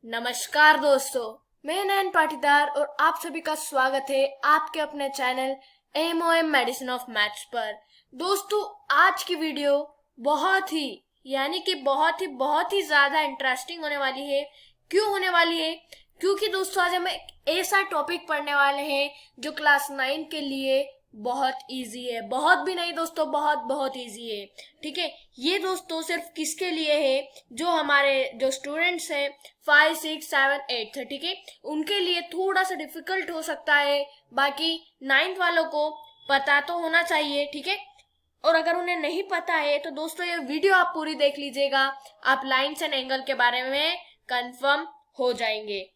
नमस्कार दोस्तों, मैं नयन पाटीदार और आप सभी का स्वागत है आपके अपने channel MOM medicine of maths पर। दोस्तों, आज की वीडियो बहुत ही बहुत ही ज्यादा इंटरेस्टिंग होने वाली है। क्यों होने वाली है? क्योंकि दोस्तों आज हम एक ऐसा टॉपिक पढ़ने वाले हैं जो क्लास 9 के लिए बहुत इजी है। बहुत भी नहीं दोस्तों, बहुत बहुत इजी है। ठीक है, ये दोस्तों सिर्फ किसके लिए है? जो हमारे जो स्टूडेंट्स हैं 5, 6, 7, 8 थे, ठीक है, उनके लिए थोड़ा सा डिफिकल्ट हो सकता है। बाकी 9th वालों को पता तो होना चाहिए, ठीक है। और अगर उन्हें नहीं पता है तो दोस्तों ये वीडियो आप पूरी देख लीजिएगा, आप लाइन्स एंड एंगल के बारे में कंफर्म हो जाएंगे।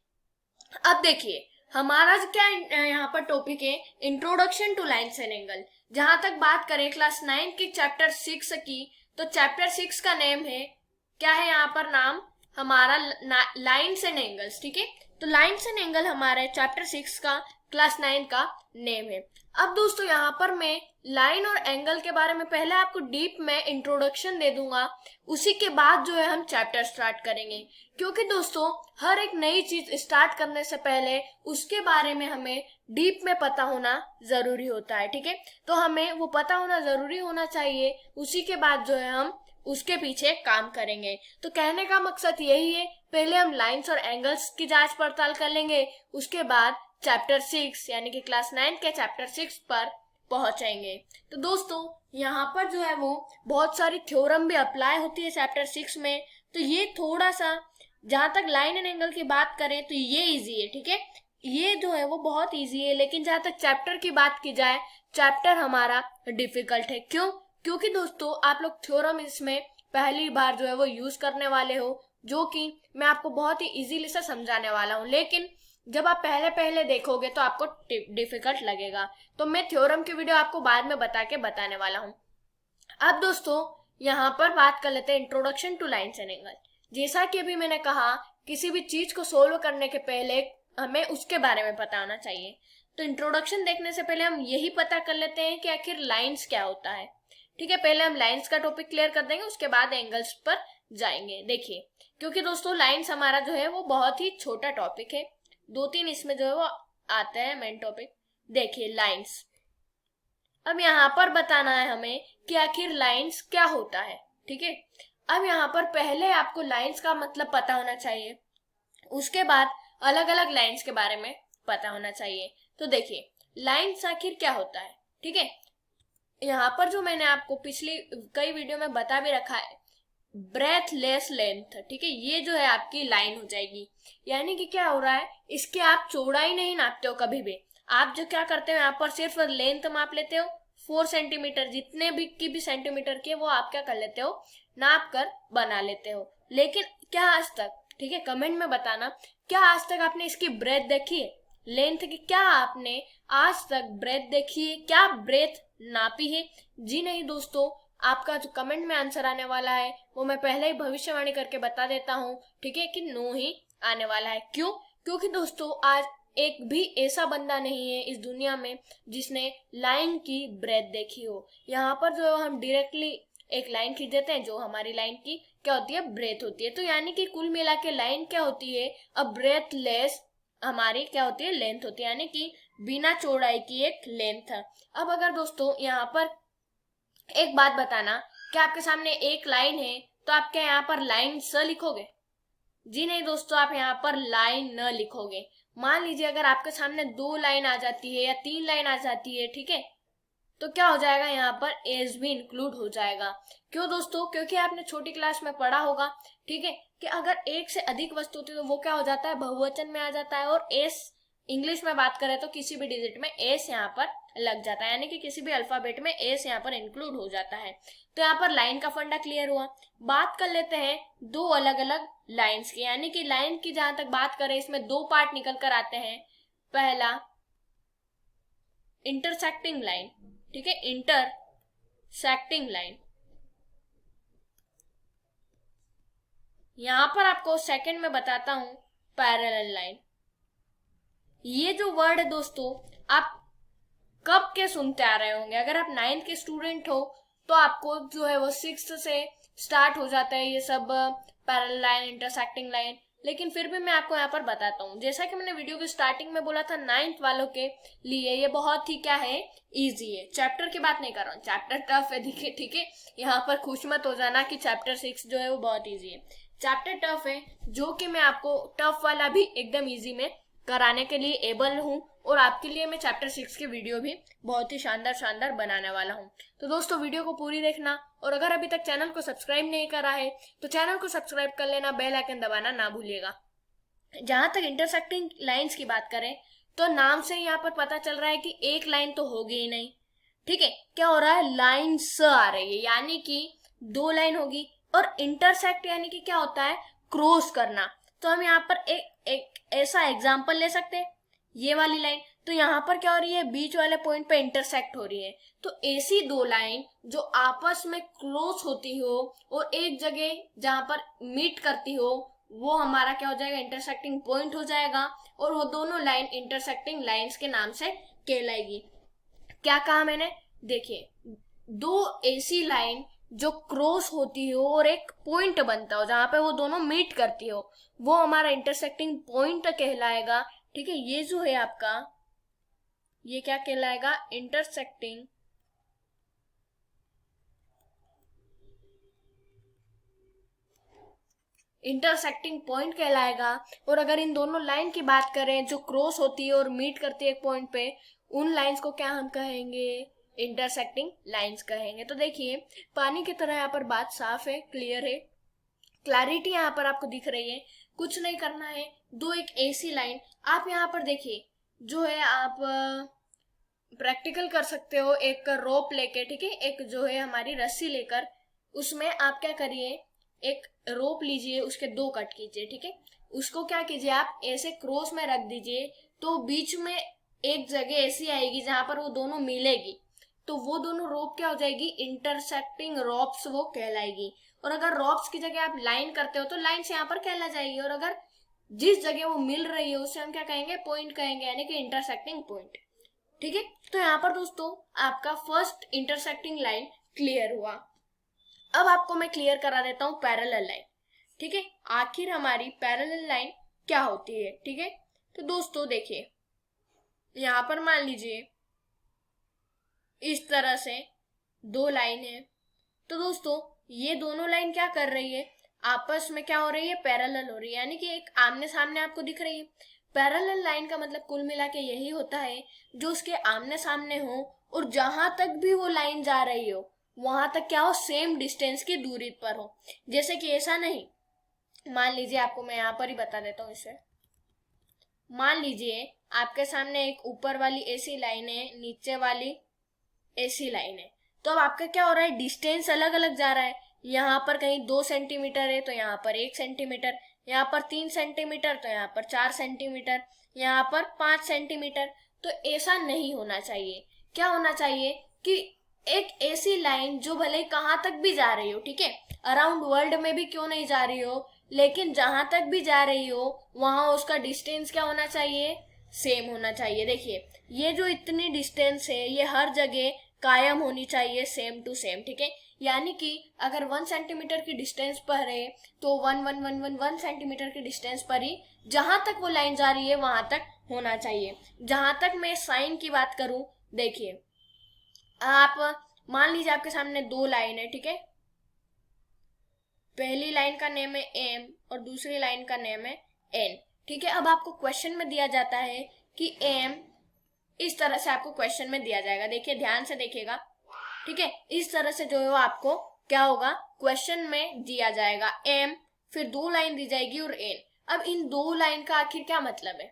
अब देखिए, हमारा जो क्या यहाँ पर टॉपिक है, introduction two lines and angle. जहां तक बात करें क्लास 9 की चैप्टर 6 की, तो चैप्टर 6 का नेम है, क्या है यहाँ पर नाम हमारा? Lines and angles. ठीक है, तो लाइन्स एंड एंगल हमारे चैप्टर 6 का क्लास 9 का नेम है। अब दोस्तों यहाँ पर मैं लाइन और एंगल के बारे में पहले आपको डीप में इंट्रोडक्शन दे दूंगा, उसी के बाद जो है हम चैप्टर स्टार्ट करेंगे। क्योंकि दोस्तों हर एक नई चीज स्टार्ट करने से पहले उसके बारे में हमें डीप में पता होना जरूरी होता है। ठीक है, तो हमें वो पता होना जरूरी होना चाहिए, उसी के बाद जो है हम उसके पीछे काम करेंगे। तो कहने का मकसद यही है, पहले हम लाइंस और एंगल्स की जांच पड़ताल कर लेंगे, उसके बाद चैप्टर 6 यानी कि क्लास 9 के चैप्टर 6 पर पहुंचेंगे। तो दोस्तों यहाँ पर जो है वो बहुत सारी थ्योरम भी अप्लाई होती है चैप्टर 6 में। तो ये थोड़ा सा, जहां तक लाइन एंड एंगल की बात करें तो ये इजी है, ठीक है, ये जो है वो बहुत इजी है। लेकिन जहां तक चैप्टर की बात की जाए, चैप्टर हमारा डिफिकल्ट है। क्यों? क्योंकि दोस्तों आप लोग थ्योरम इसमें पहली बार जो है वो यूज करने वाले हो, जो कि मैं आपको बहुत ही इजीली से समझाने वाला हूँ। लेकिन जब आप पहले पहले देखोगे तो आपको डिफिकल्ट लगेगा। तो मैं थ्योरम की वीडियो आपको बाद में बताने वाला हूँ। अब दोस्तों यहाँ पर बात कर लेते हैं introduction two lines and angle. जैसा कि अभी मैंने कहा, किसी भी चीज को सोल्व करने के पहले हमें उसके बारे में पता होना चाहिए। तो इंट्रोडक्शन देखने से पहले हम यही पता कर लेते हैं कि आखिर लाइन्स क्या होता है। ठीक है, पहले हम लाइन्स का टॉपिक क्लियर कर देंगे, उसके बाद एंगल्स पर जाएंगे। देखिए, क्योंकि दोस्तों लाइन्स हमारा जो है वो बहुत ही छोटा टॉपिक है, 2-3 इसमें जो है वो आते हैं मेन टॉपिक। देखिए लाइन्स, अब यहाँ पर बताना है हमें कि आखिर लाइन्स क्या होता है। ठीक है, अब यहाँ पर पहले आपको लाइन्स का मतलब पता होना चाहिए, उसके बाद अलग अलग लाइन्स के बारे में पता होना चाहिए। तो देखिए लाइन्स आखिर क्या होता है। ठीक है, यहाँ पर जो मैंने आपको पिछली कई वीडियो में बता भी रखा है, ब्रेथलेस लेंथ। ठीक है, ये जो है आपकी लाइन हो जाएगी। यानी कि क्या हो रहा है, इसकी आप चौड़ाई नहीं नापते हो कभी भी। आप जो क्या करते हो, यहाँ पर सिर्फ लेंथ माप लेते हो, 4 सेंटीमीटर जितने भी की भी सेंटीमीटर की है वो आप क्या कर लेते हो, नाप कर बना लेते हो। लेकिन क्या आज तक, ठीक है, कमेंट में बताना, क्या आज तक आपने इसकी ब्रेथ देखी है, लेंथ की? क्या आपने आज तक ब्रेथ देखी है? क्या ब्रेथ नापी है? जी नहीं दोस्तों, आपका जो कमेंट में आंसर आने वाला है वो मैं पहले ही भविष्यवाणी करके बता देता हूँ, ठीक है, कि नो ही आने वाला है। क्यों? क्योंकि दोस्तों आज एक भी ऐसा बंदा नहीं है इस दुनिया में जिसने लाइन की ब्रेथ देखी हो। यहाँ पर जो हम डायरेक्टली एक लाइन खींच देते हैं, जो हमारी लाइन की क्या होती है, ब्रेथ होती है। तो यानी कि कुल मिला के लाइन क्या होती है, अब ब्रेथलेस हमारी क्या होती है, लेंथ होती है, यानी कि बिना चौड़ाई की एक लेंथ। अब अगर दोस्तों यहाँ पर एक बात बताना, क्या आपके सामने एक लाइन है तो आप क्या यहाँ पर लाइन स लिखोगे? जी नहीं दोस्तों, आप यहाँ पर लाइन न लिखोगे। मान लीजिए अगर आपके सामने 2 लाइन आ जाती है या 3 लाइन आ जाती है, ठीक है, तो क्या हो जाएगा, यहाँ पर एज भी इंक्लूड हो जाएगा। क्यों दोस्तों? क्योंकि आपने छोटी क्लास में पढ़ा होगा, ठीक है, कि अगर एक से अधिक वस्तु होती है तो वो क्या हो जाता है, बहुवचन में आ जाता है। और एस, इंग्लिश में बात करें तो किसी भी डिजिट में एस यहाँ पर लग जाता है, यानी कि किसी भी अल्फाबेट में एस यहाँ पर इंक्लूड हो जाता है। तो यहाँ पर लाइन का फंडा क्लियर हुआ। बात कर लेते हैं 2 अलग अलग लाइन्स की, यानी कि लाइन की जहां तक बात करें इसमें 2 पार्ट निकल कर आते हैं। पहला इंटरसेक्टिंग लाइन, ठीक है, इंटरसेक्टिंग लाइन। यहां पर आपको सेकंड में बताता हूं पैरेलल लाइन। ये जो वर्ड है दोस्तों, आप कब के सुनते आ रहे होंगे? अगर आप 9th के स्टूडेंट हो तो आपको जो है वो 6th से स्टार्ट हो जाता है ये सब, पैरेलल लाइन, इंटरसेक्टिंग लाइन। लेकिन फिर भी मैं आपको यहाँ पर बताता हूँ। जैसा कि मैंने वीडियो के स्टार्टिंग में बोला था, 9th वालों के लिए ये बहुत ही क्या है, इजी है। चैप्टर की बात नहीं कर रहा हूँ, चैप्टर टफ है, देखिए ठीक है, यहाँ पर खुश मत हो जाना कि चैप्टर 6 जो है वो बहुत ईजी है। चैप्टर टफ है, जो कि मैं आपको टफ वाला भी एकदम ईजी में कराने के लिए एबल हूँ, और आपके लिए मैं चैप्टर 6 की वीडियो भी बहुत ही शानदार शानदार बनाने वाला हूँ। तो दोस्तों वीडियो को पूरी देखना, और अगर अभी तक चैनल को सब्सक्राइब नहीं करा है तो चैनल को सब्सक्राइब कर लेना, बेल आइकन दबाना ना भूलिएगा। जहां तक इंटरसेक्टिंग लाइंस की बात करें तो नाम से यहाँ पर पता चल रहा है कि एक लाइन तो होगी ही नहीं, ठीक है। क्या हो रहा है, लाइन्स आ रही है, यानी कि 2 लाइन होगी। और इंटरसेक्ट यानी कि क्या होता है, क्रॉस करना। तो हम यहाँ पर एक ऐसा एग्जाम्पल ले सकते हैं, ये वाली लाइन। तो यहाँ पर क्या हो रही है, बीच वाले पॉइंट पे इंटरसेक्ट हो रही है। तो ऐसी 2 लाइन जो आपस में क्रॉस होती हो और एक जगह जहां पर मीट करती हो, वो हमारा क्या हो जाएगा, इंटरसेक्टिंग पॉइंट हो जाएगा। और वो दोनों लाइन इंटरसेक्टिंग लाइंस के नाम से कहलाएगी। क्या कहा मैंने, देखिए 2 ऐसी लाइन जो क्रॉस होती हो और एक पॉइंट बनता हो जहां पे वो दोनों मीट करती हो, वो हमारा इंटरसेक्टिंग पॉइंट कहलाएगा, ठीक है। ये जो है आपका, ये क्या कहलाएगा, इंटरसेक्टिंग पॉइंट कहलाएगा। और अगर इन दोनों लाइन की बात करें जो क्रॉस होती है और मीट करती है एक पॉइंट पे, उन लाइंस को क्या हम कहेंगे, इंटरसेक्टिंग लाइंस कहेंगे। तो देखिए पानी की तरह यहाँ पर बात साफ है, क्लियर है, क्लैरिटी यहाँ पर आपको दिख रही है। कुछ नहीं करना है, 2 एक ऐसी लाइन आप यहाँ पर देखिए, जो है आप प्रैक्टिकल कर सकते हो। एक रोप लेके, ठीक है, एक जो है हमारी रस्सी लेकर, उसमें आप क्या करिए, एक रोप लीजिए, उसके 2 कट कीजिए, ठीक है। उसको क्या कीजिए, आप ऐसे क्रॉस में रख दीजिए, तो बीच में एक जगह ऐसी आएगी जहां पर वो दोनों मिलेगी। तो वो दोनों रोप क्या हो जाएगी, इंटरसेक्टिंग रोप्स वो कहलाएगी। और अगर रोप्स की जगह आप लाइन करते हो तो लाइन्स यहाँ पर कहला जाएगी। और अगर जिस जगह वो मिल रही है उसे हम क्या कहेंगे, पॉइंट कहेंगे, यानी कि इंटरसेक्टिंग पॉइंट, ठीक है। तो यहाँ पर दोस्तों आपका फर्स्ट इंटरसेक्टिंग लाइन क्लियर हुआ। अब आपको मैं क्लियर करा देता हूं पैरेलल लाइन, ठीक है। आखिर हमारी पैरेलल लाइन क्या होती है, ठीक है। तो दोस्तों देखिए, यहां पर मान लीजिए इस तरह से 2 लाइन है। तो दोस्तों ये दोनों लाइन क्या कर रही है, आपस में क्या हो रही है, पैरेलल हो रही है, यानी कि एक आमने सामने आपको दिख रही है। पैरेलल लाइन का मतलब कुल मिला के यही होता है जो उसके आमने सामने हो, और जहां तक भी वो लाइन जा रही हो वहां तक क्या हो, सेम डिस्टेंस की दूरी पर हो। जैसे कि ऐसा नहीं, मान लीजिए आपको मैं यहाँ पर ही बता देता हूँ इसे। मान लीजिए आपके सामने एक ऊपर वाली ऐसी लाइन है, नीचे वाली ऐसी लाइन है। तो अब आपका क्या हो रहा है, डिस्टेंस अलग अलग जा रहा है। यहाँ पर कहीं 2 सेंटीमीटर है तो यहाँ पर 1 सेंटीमीटर, यहाँ पर 3 सेंटीमीटर तो यहाँ पर 4 सेंटीमीटर, यहाँ पर 5 सेंटीमीटर। तो ऐसा नहीं होना चाहिए। क्या होना चाहिए कि एक ऐसी लाइन जो भले कहाँ तक भी जा रही हो, ठीक है, अराउंड वर्ल्ड में भी क्यों नहीं जा रही हो, लेकिन जहां तक भी जा रही हो वहां उसका डिस्टेंस क्या होना चाहिए, सेम होना चाहिए। देखिए ये जो इतनी डिस्टेंस है ये हर जगह कायम होनी चाहिए, सेम टू सेम, ठीक है। यानी कि अगर 1 सेंटीमीटर की डिस्टेंस पर है तो 1 सेंटीमीटर की डिस्टेंस पर ही जहां तक वो लाइन जा रही है वहां तक होना चाहिए। जहां तक मैं साइन की बात करूं, देखिए आप मान लीजिए आपके सामने 2 लाइन है, ठीक है। पहली लाइन का नेम है एम और दूसरी लाइन का नेम है एन, ठीक है। अब आपको क्वेश्चन में दिया जाता है कि एम, इस तरह से आपको क्वेश्चन में दिया जाएगा, देखिए ध्यान से देखिएगा, ठीक है। इस तरह से जो है वो आपको क्या होगा, क्वेश्चन में दिया जाएगा एम, फिर 2 लाइन दी जाएगी और एन। अब इन 2 लाइन का आखिर क्या मतलब है,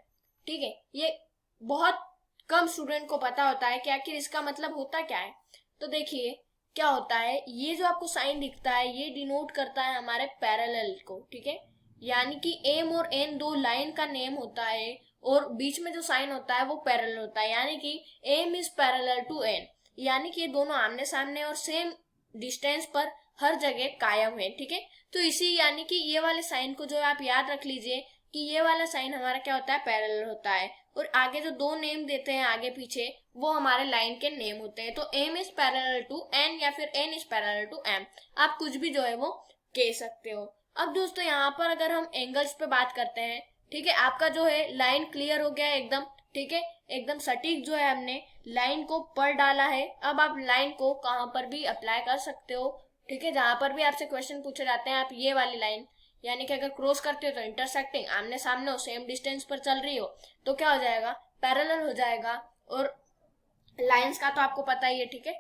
ठीक है। ये बहुत कम स्टूडेंट को पता होता है कि आखिर इसका मतलब होता क्या है। तो देखिए क्या होता है, ये जो आपको साइन दिखता है ये डिनोट करता है हमारे पैरेलल को, ठीक है। यानी कि एम और एन 2 लाइन का नेम होता है, और बीच में जो साइन होता है वो पैरेलल होता है, यानी कि M is parallel to N, यानी कि ये दोनों आमने सामने और सेम डिस्टेंस पर हर जगह कायम है, ठीक है। तो इसी यानी कि ये वाले साइन को जो आप याद रख लीजिए कि ये वाला साइन हमारा क्या होता है, पैरेलल होता है। और आगे जो 2 नेम देते हैं आगे पीछे वो हमारे लाइन के नेम होते हैं। तो M is parallel to N या फिर N is parallel to M, आप कुछ भी जो है वो कह सकते हो। अब दोस्तों यहाँ पर अगर हम एंगल्स पे बात करते हैं, ठीक है, आपका जो है लाइन क्लियर हो गया है एकदम, ठीक है, एकदम सटीक जो है हमने लाइन को पढ़ डाला है। अब आप लाइन को कहाँ पर भी अप्लाई कर सकते हो, ठीक है, जहां पर भी आपसे क्वेश्चन पूछे जाते हैं, आप ये वाली लाइन यानी कि अगर क्रॉस करते हो तो इंटरसेक्टिंग, आमने सामने हो, सेम डिस्टेंस पर चल रही हो तो क्या हो जाएगा, पैरेलल हो जाएगा। और लाइंस का तो आपको पता ही है, ठीक है।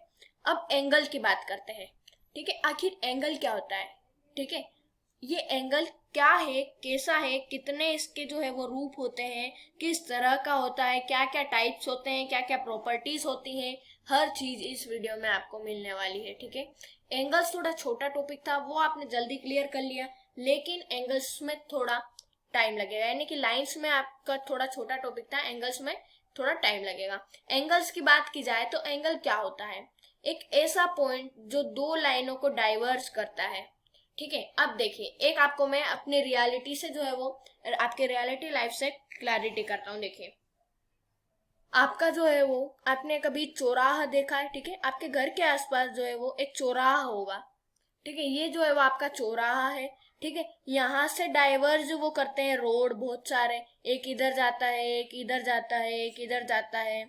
अब एंगल की बात करते हैं, ठीक है, आखिर एंगल क्या होता है, ठीक है, ये एंगल क्या है, कैसा है, कितने इसके जो है वो रूप होते हैं, किस तरह का होता है, क्या क्या टाइप्स होते हैं, क्या क्या प्रॉपर्टीज होती हैं, हर चीज इस वीडियो में आपको मिलने वाली है, ठीक है। एंगल्स थोड़ा छोटा टॉपिक था, वो आपने जल्दी क्लियर कर लिया, लेकिन एंगल्स में थोड़ा टाइम लगेगा, यानी कि लाइंस में आपका थोड़ा छोटा टॉपिक था, एंगल्स में थोड़ा टाइम लगेगा। एंगल्स की बात की जाए तो एंगल क्या होता है, एक ऐसा पॉइंट जो दो लाइनों को डाइवर्ज करता है, ठीक है। अब देखिए, एक आपको मैं अपने रियलिटी से जो है वो आपके रियलिटी लाइफ से क्लैरिटी करता हूँ। देखिए, आपका जो है वो आपने कभी चौराहा देखा है, ठीक है, आपके घर के आसपास जो है वो एक चौराहा होगा, ठीक है, ये जो है वो आपका चौराहा है, ठीक है। यहाँ से डाइवर्ज वो करते हैं रोड बहुत सारे, एक इधर जाता है, एक इधर जाता है, एक इधर जाता है,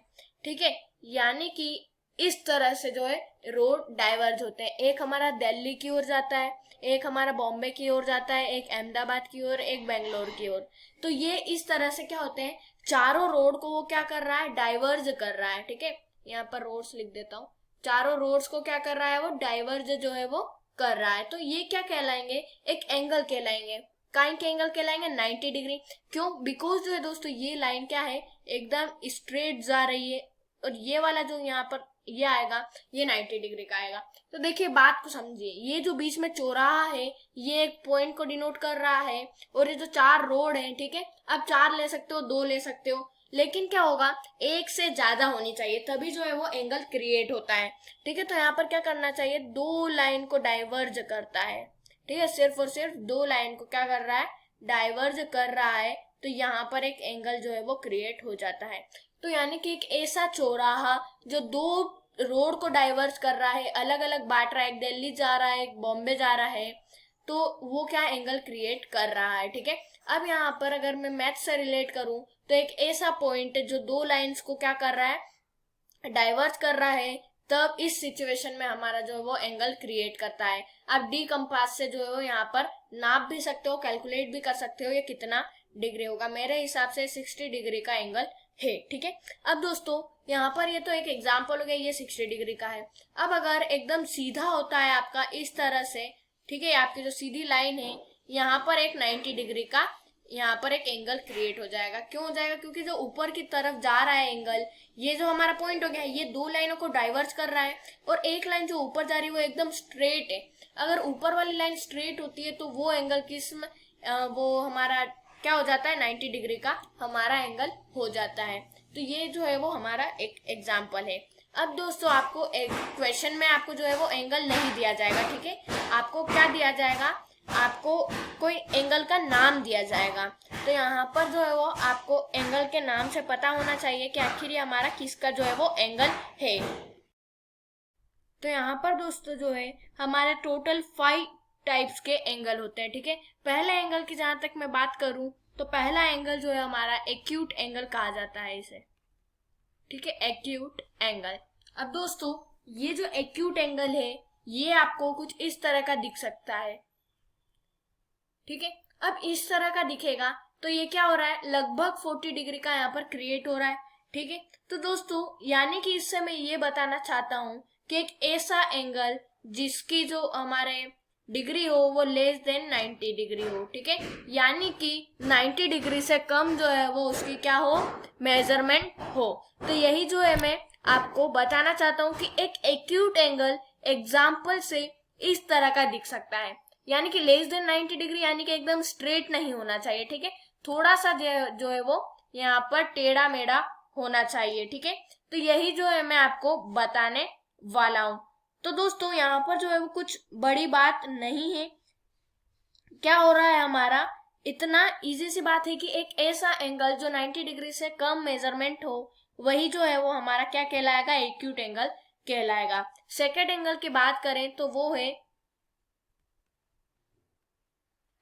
ठीक है, यानी कि इस तरह से जो है रोड डाइवर्ज होते हैं। एक हमारा दिल्ली की ओर जाता है, एक हमारा बॉम्बे की ओर जाता है, एक अहमदाबाद की ओर, एक बेंगलोर की ओर। तो ये इस तरह से क्या होते हैं, चारों रोड को वो क्या कर रहा है, डाइवर्ज कर रहा है, ठीक है। यहाँ पर रोड्स लिख देता हूँ, चारों रोड्स को क्या कर रहा है, वो डाइवर्ज जो है वो कर रहा है। तो ये क्या कहलाएंगे, एक एंगल कहलाएंगे। काइन के एंगल कहलाएंगे 90 डिग्री। क्यों, बिकॉज जो है दोस्तों ये लाइन क्या है, एकदम स्ट्रेट जा रही है, और ये वाला जो यहाँ पर ये आएगा, ये 90 डिग्री का आएगा। तो देखिए बात को समझिए, ये जो बीच में चौराहा है ये एक पॉइंट को डिनोट कर रहा है, और ये जो चार रोड है, ठीक है, अब चार ले सकते हो, दो ले सकते हो, लेकिन क्या होगा, एक से ज्यादा होनी चाहिए, तभी जो है वो एंगल क्रिएट होता है, ठीक है। तो यहाँ पर क्या करना चाहिए, दो लाइन को डाइवर्ज करता है, ठीक है, सिर्फ और सिर्फ दो लाइन को क्या कर रहा है, डाइवर्ज कर रहा है। तो यहाँ पर एक एंगल जो है वो क्रिएट हो जाता है। तो यानी कि एक ऐसा चौराहा जो दो रोड को डाइवर्ज कर रहा है, अलग अलग बांट रहा है, एक दिल्ली जा रहा है, एक बॉम्बे जा रहा है, तो वो क्या एंगल क्रिएट कर रहा है, ठीक है। अब यहाँ पर अगर मैं मैथ से रिलेट करूं तो एक ऐसा पॉइंट जो दो लाइंस को क्या कर रहा है, डाइवर्ज कर रहा है, तब इस सिचुएशन में हमारा जो है वो एंगल क्रिएट करता है। आप डी कंपास से जो है वो यहाँ पर नाप भी सकते हो, कैलकुलेट भी कर सकते हो ये कितना डिग्री होगा। मेरे हिसाब से 60 डिग्री का एंगल है, ठीक है। अब दोस्तों यहाँ पर ये तो एक एग्जाम्पल हो गया, ये 60 डिग्री का है। अब अगर एकदम सीधा होता है आपका इस तरह से, ठीक है, आपकी जो सीधी लाइन है, यहाँ पर एक 90 डिग्री का यहाँ पर एक एंगल क्रिएट हो जाएगा। क्यों हो जाएगा, क्योंकि जो ऊपर की तरफ जा रहा है एंगल, ये जो हमारा पॉइंट हो गया, ये दो लाइनों को डाइवर्ज कर रहा है, और एक लाइन जो ऊपर जा रही है वो एकदम स्ट्रेट है। अगर ऊपर वाली लाइन स्ट्रेट होती है तो वो एंगल किस में वो हमारा क्या हो जाता है, 90 डिग्री का हमारा एंगल हो जाता है। तो ये जो है वो हमारा एक एग्जाम्पल है। अब दोस्तों आपको एक क्वेश्चन में आपको जो है वो एंगल नहीं दिया जाएगा, ठीक है, आपको क्या दिया जाएगा, आपको कोई एंगल का नाम दिया जाएगा। तो यहाँ पर जो है वो आपको एंगल के नाम से पता होना चाहिए कि आखिर ये हमारा किसका जो है वो एंगल है। तो यहाँ पर दोस्तों जो है हमारे टोटल 5 टाइप्स के एंगल होते हैं, ठीक है। पहले एंगल की जहां तक मैं बात करूं तो पहला एंगल जो है हमारा एक्यूट एंगल कहा जाता है इसे, ठीक है, एक्यूट एंगल। अब दोस्तों ये जो एक्यूट एंगल है ये आपको कुछ इस तरह का दिख सकता है, ठीक है। अब इस तरह का दिखेगा तो ये क्या हो रहा है, लगभग 40 डिग्री का यहाँ पर क्रिएट हो रहा है, ठीक है। तो दोस्तों यानी कि इससे मैं ये बताना चाहता हूं कि एक ऐसा एंगल जिसकी जो हमारे डिग्री हो वो लेस देन 90 डिग्री हो, ठीक है, यानी कि 90 डिग्री से कम जो है वो उसकी क्या हो, मेजरमेंट हो। तो यही जो है मैं आपको बताना चाहता हूं कि एक एक्यूट एंगल एग्जाम्पल से इस तरह का दिख सकता है, यानी कि लेस देन 90 डिग्री, यानी कि एकदम स्ट्रेट नहीं होना चाहिए, ठीक है, थोड़ा सा जो है वो यहाँ पर टेढ़ा मेढ़ा होना चाहिए, ठीक है। तो यही जो है मैं आपको बताने वाला हूं। तो दोस्तों यहाँ पर जो है वो कुछ बड़ी बात नहीं है, क्या हो रहा है हमारा, इतना इजी सी बात है कि एक ऐसा एंगल जो 90 डिग्री से कम मेजरमेंट हो वही जो है वो हमारा क्या कहलाएगा, एक्यूट एंगल कहलाएगा। सेकेंड एंगल की बात करें तो वो है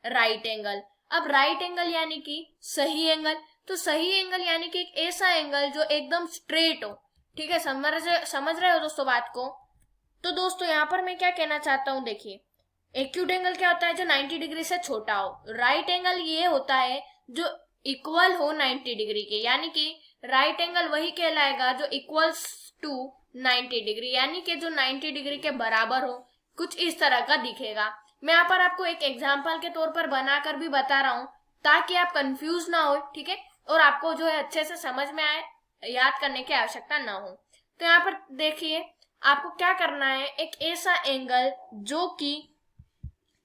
राइट एंगल। अब राइट एंगल यानी कि सही एंगल, तो सही एंगल यानी कि एक ऐसा एंगल जो एकदम स्ट्रेट हो। ठीक है, समझ रहे हो दोस्तों बात को। तो दोस्तों यहाँ पर मैं क्या कहना चाहता हूँ, देखिए एक्यूट एंगल क्या होता है, जो 90 डिग्री से छोटा हो। राइट एंगल ये होता है जो इक्वल हो 90 डिग्री के, यानी कि राइट एंगल वही कहलाएगा जो इक्वल्स टू 90 डिग्री, यानी कि जो 90 डिग्री के बराबर हो, कुछ इस तरह का दिखेगा। मैं यहाँ पर आपको एक एग्जाम्पल के तौर पर बनाकर भी बता रहा हूँ ताकि आप कंफ्यूज ना हो, ठीक है, और आपको जो है अच्छे से समझ में आए, याद करने की आवश्यकता ना हो। तो यहाँ पर देखिए आपको क्या करना है, एक ऐसा एंगल जो कि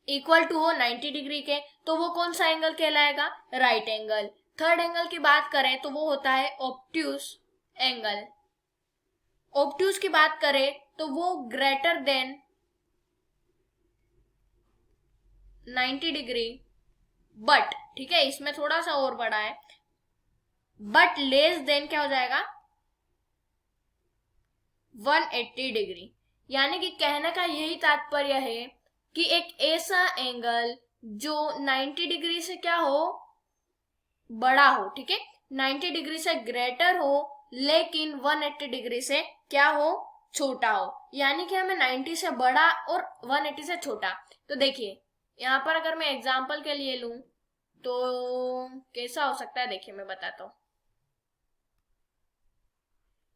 इक्वल टू हो 90 डिग्री के, तो वो कौन सा एंगल कहलाएगा, राइट एंगल। थर्ड एंगल की बात करें तो वो होता है ऑब्ट्यूस एंगल। ऑब्ट्यूस की बात करें तो वो ग्रेटर देन 90 डिग्री बट, ठीक है, इसमें थोड़ा सा और बड़ा है, बट लेस देन क्या हो जाएगा 180 डिग्री। यानी कि कहने का यही तात्पर्य है कि एक ऐसा एंगल जो 90 डिग्री से क्या हो, बड़ा हो, ठीक है, 90 डिग्री से ग्रेटर हो लेकिन 180 डिग्री से क्या हो, छोटा हो। यानी कि हमें 90 से बड़ा और 180 से छोटा। तो देखिए यहाँ पर अगर मैं एग्जांपल के लिए लूं तो कैसा हो सकता है, देखिए मैं बताता हूं।